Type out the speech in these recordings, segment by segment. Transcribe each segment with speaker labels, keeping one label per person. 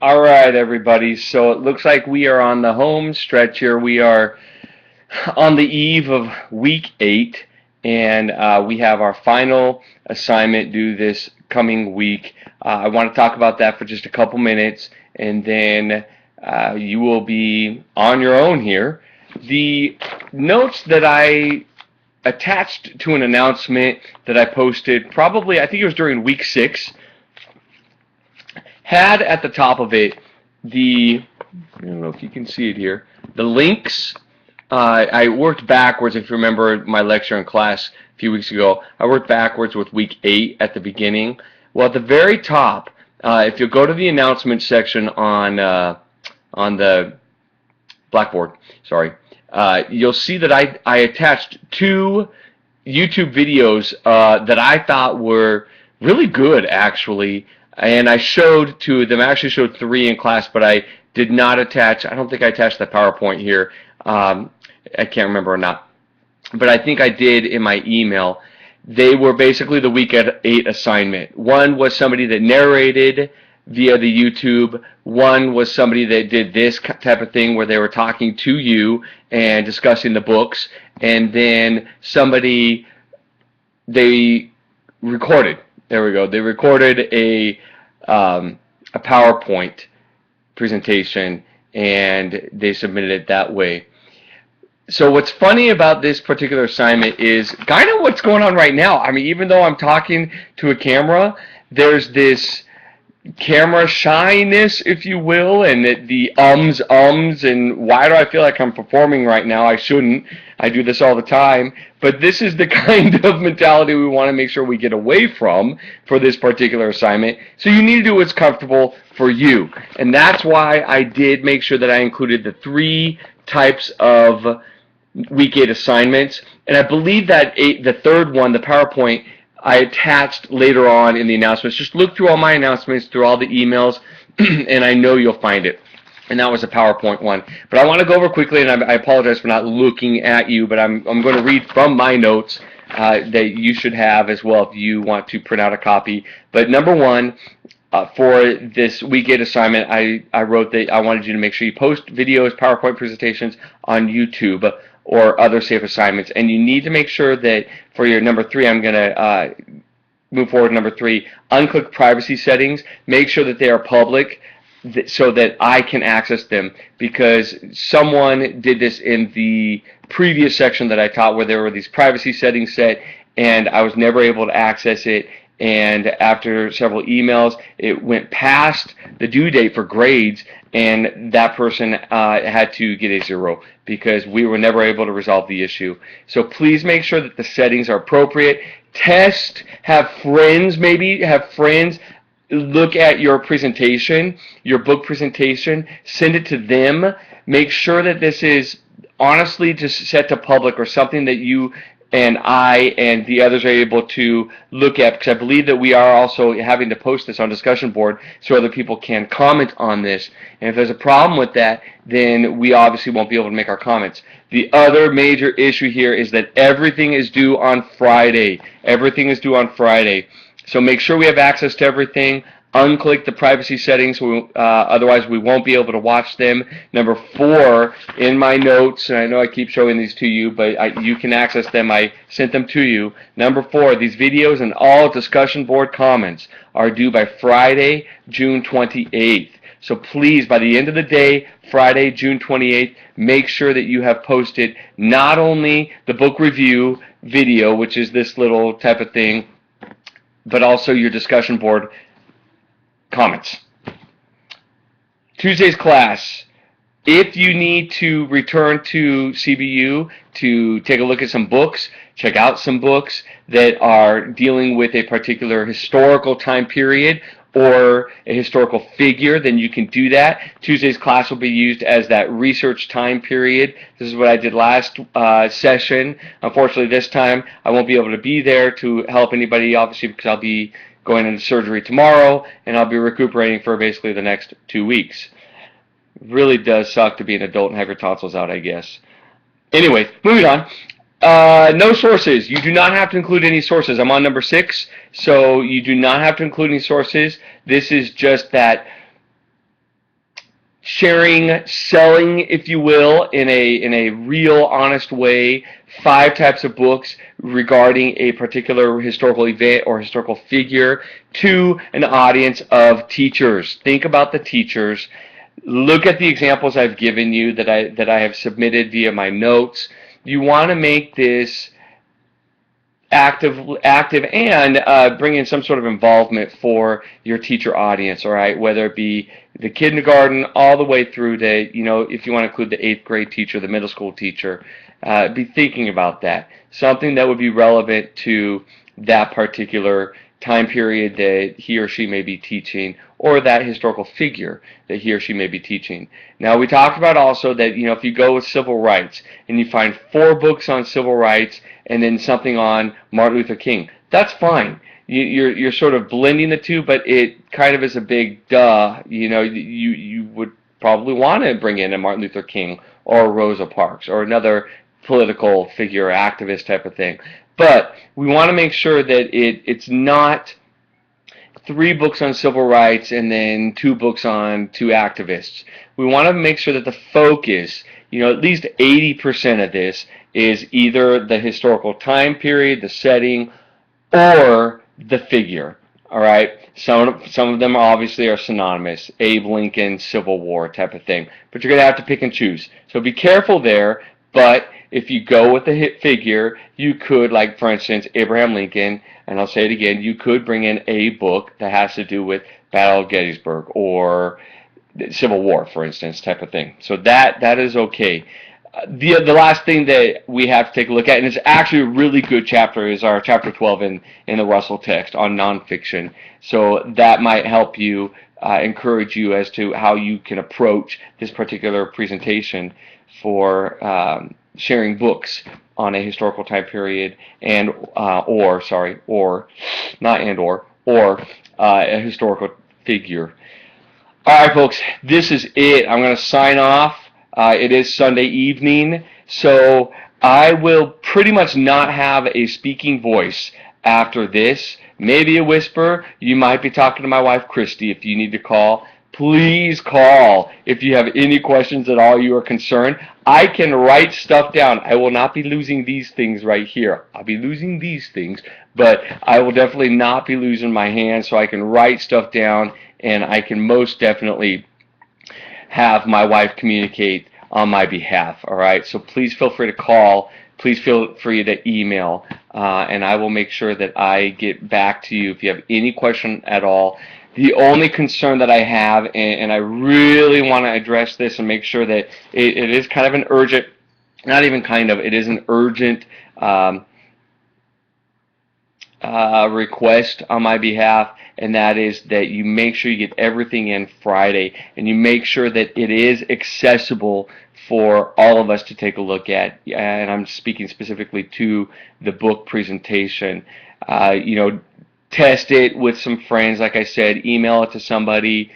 Speaker 1: All right, everybody. So it looks like we are on the home stretch here. We are on the eve of week 8, and we have our final assignment due this coming week. I want to talk about that for just a couple minutes, and then you will be on your own here. The notes that I attached to an announcement that I posted probably, I think it was during week 6, had at the top of it I don't know if you can see it here, the links. I worked backwards. If you remember my lecture in class a few weeks ago, I worked backwards with week 8 at the beginning. Well, at the very top, if you go to the announcement section on the Blackboard, sorry, you'll see that I attached 2 YouTube videos that I thought were really good, actually, and I showed 2 of them. I actually showed 3 in class, but I did not attach. I don't think I attached the PowerPoint here. I can't remember or not, but I think I did in my email. They were basically the week 8 assignment. One was somebody that narrated via the YouTube. One was somebody that did this type of thing where they were talking to you and discussing the books. And then somebody, they recorded. There we go. They recorded a PowerPoint presentation and they submitted it that way. So what's funny about this particular assignment is kind of what's going on right now. I mean, even though I'm talking to a camera, there's this camera shyness, if you will, and the ums, and why do I feel like I'm performing right now? I shouldn't. I do this all the time. But this is the kind of mentality we want to make sure we get away from for this particular assignment. So you need to do what's comfortable for you. And that's why I did make sure that I included the 3 types of week 8 assignments. And I believe that the third one, the PowerPoint, I attached later on in the announcements. Just look through all my announcements, through all the emails, and I know you'll find it. And that was a PowerPoint one. But I want to go over quickly, and I apologize for not looking at you, but I'm going to read from my notes that you should have as well if you want to print out a copy. But number 1, for this week 8 assignment, I wrote that I wanted you to make sure you post videos, PowerPoint presentations on YouTube or other safe assignments. And you need to make sure that for your number 3, I'm going to move forward to number 3, unclick privacy settings. Make sure that they are public so that I can access them, because someone did this in the previous section that I taught where there were these privacy settings set and I was never able to access it. And after several emails, it went past the due date for grades, and that person had to get a 0 because we were never able to resolve the issue. So please make sure that the settings are appropriate. Test, have friends look at your presentation, your book presentation, send it to them. Make sure that this is honestly just set to public or something that you and I and the others are able to look at, because I believe that we are also having to post this on discussion board so other people can comment on this. And if there's a problem with that, then we obviously won't be able to make our comments. The other major issue here is that everything is due on Friday. Everything is due on Friday. So make sure we have access to everything. Unclick the privacy settings, otherwise we won't be able to watch them. Number 4, in my notes, and I know I keep showing these to you, but you can access them. I sent them to you. Number 4, these videos and all discussion board comments are due by Friday, June 28th. So please, by the end of the day, Friday, June 28th, make sure that you have posted not only the book review video, which is this little type of thing, but also your discussion board comments. Tuesday's class. If you need to return to CBU to take a look at some books, check out some books that are dealing with a particular historical time period or a historical figure, then you can do that. Tuesday's class will be used as that research time period. This is what I did last session. Unfortunately, this time I won't be able to be there to help anybody, obviously, because I'll be going into surgery tomorrow, and I'll be recuperating for basically the next 2 weeks. It really does suck to be an adult and have your tonsils out, I guess. Anyway, moving on. No sources. You do not have to include any sources. I'm on number 6, so you do not have to include any sources. This is just that sharing, selling, if you will, in a real, honest way, 5 types of books regarding a particular historical event or historical figure to an audience of teachers. Think about the teachers. Look at the examples I've given you that I have submitted via my notes. You want to make this active and bring in some sort of involvement for your teacher audience, all right, whether it be the kindergarten all the way through to, if you want to include the 8th grade teacher, the middle school teacher, be thinking about that. Something that would be relevant to that particular time period that he or she may be teaching, or that historical figure that he or she may be teaching. Now, we talked about also that, if you go with civil rights and you find 4 books on civil rights and then something on Martin Luther King, that's fine. You're sort of blending the two, but it kind of is a big duh. You would probably want to bring in a Martin Luther King or Rosa Parks or another political figure, activist type of thing. But we want to make sure that it's not 3 books on civil rights and then 2 books on 2 activists. We want to make sure that the focus, at least 80% of this is either the historical time period, the setting, or the figure. All right. Some of them obviously are synonymous. Abe Lincoln, Civil War type of thing. But you're going to have to pick and choose. So be careful there. But if you go with the hit figure, you could, like for instance, Abraham Lincoln, and I'll say it again, you could bring in a book that has to do with Battle of Gettysburg or Civil War, for instance, type of thing. So that is okay. The last thing that we have to take a look at, and it's actually a really good chapter, is our chapter 12 in the Russell text on nonfiction. So that might help you, encourage you as to how you can approach this particular presentation for sharing books on a historical time period or a historical figure. All right, folks, this is it. I'm going to sign off. It is Sunday evening, so I will pretty much not have a speaking voice after this. Maybe a whisper. You might be talking to my wife, Christy, if you need to call. Please call if you have any questions at all, you are concerned. I can write stuff down. I will not be losing these things right here. I'll be losing these things, but I will definitely not be losing my hand, so I can write stuff down, and I can most definitely have my wife communicate on my behalf. All right, so please feel free to call. Please feel free to email, and I will make sure that I get back to you if you have any question at all. The only concern that I have, and I really want to address this and make sure that it is kind of an urgent, not even kind of, it is an urgent request on my behalf, and that is that you make sure you get everything in Friday, and you make sure that it is accessible for all of us to take a look at. And I'm speaking specifically to the book presentation. Test it with some friends, like I said, email it to somebody,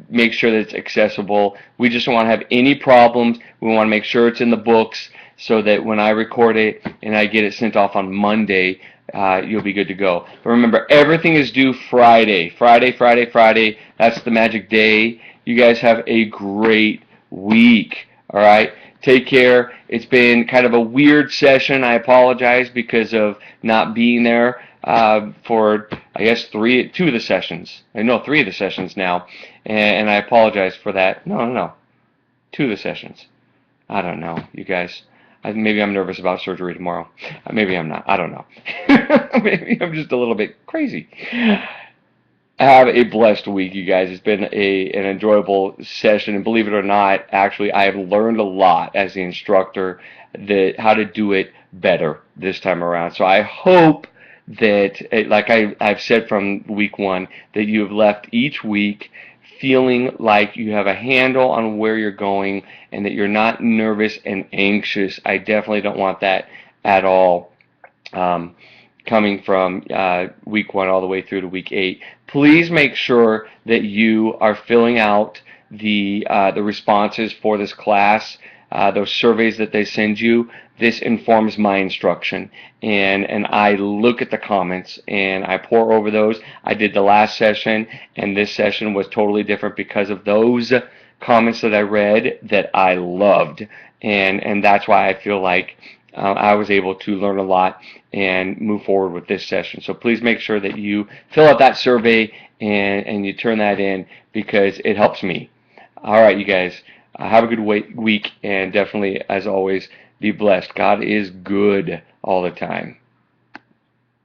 Speaker 1: make sure that it's accessible. We just don't want to have any problems. We want to make sure it's in the books so that when I record it and I get it sent off on Monday, you'll be good to go. But remember, everything is due Friday. Friday. That's the magic day. You guys have a great week. All right? Take care. It's been kind of a weird session. I apologize because of not being there for, I guess, 2 of the sessions. I know 3 of the sessions now, and I apologize for that. No. 2 of the sessions. I don't know, you guys. Maybe I'm nervous about surgery tomorrow. Maybe I'm not. I don't know. Maybe I'm just a little bit crazy. Have a blessed week, you guys. It's been an enjoyable session, and believe it or not, actually, I have learned a lot as the instructor how to do it better this time around. So I hope that, like I've said from week 1, that you have left each week feeling like you have a handle on where you're going and that you're not nervous and anxious. I definitely don't want that at all. Coming from week 1 all the way through to week 8. Please make sure that you are filling out the responses for this class. those surveys that they send you, this informs my instruction. And I look at the comments and I pour over those. I did the last session, and this session was totally different because of those comments that I read that I loved. And that's why I feel like I was able to learn a lot and move forward with this session. So please make sure that you fill out that survey and you turn that in, because it helps me. All right, you guys, have a good week, and definitely, as always, be blessed. God is good all the time.